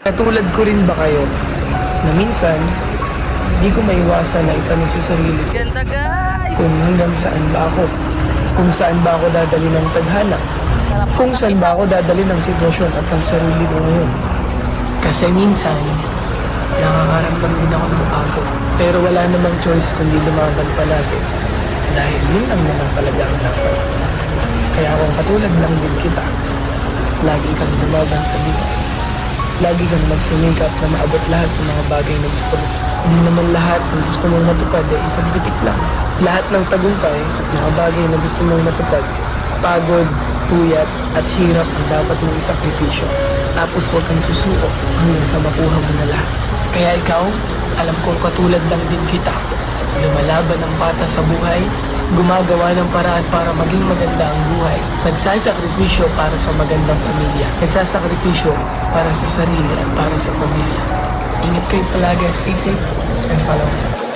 Katulad ko rin ba kayo na minsan di ko maiwasan na itanong sa sarili ko Ganda guys! kung hanggang saan ba ako, kung saan ba ako dadali ng tadhana, kung saan ba ako dadali ng sitwasyon at ng sarili ko ngayon. Kasi minsan, nakakaramdam din ako ng pagod. Pero wala namang choice kundi lumaban palagi. Dahil yun lang naman talaga ang dapat. Kaya kung katulad lang din kita, lagi kang lumaban sa buhay. Lagi kang magsimikap na maabot lahat ng mga bagay na gusto mo. Hindi naman lahat ng gusto mong matupad ay isang bitik lang. Lahat ng tagumpay at mga bagay na gusto mong matupad, pagod, puyat at hirap ang dapat mong isakripisyo. Tapos huwag kang susuko hanggang sa makuha mo na lahat. Kaya ikaw, alam kong katulad lang din kita. Lumalaban ng bata sa buhay, gumagawa ng paraan para maging maganda ang buhay. Nagsasakripisyo para sa magandang pamilya. Nagsasakripisyo para sa sarili at para sa pamilya. Ingat kayo palagi, stay safe, and follow me.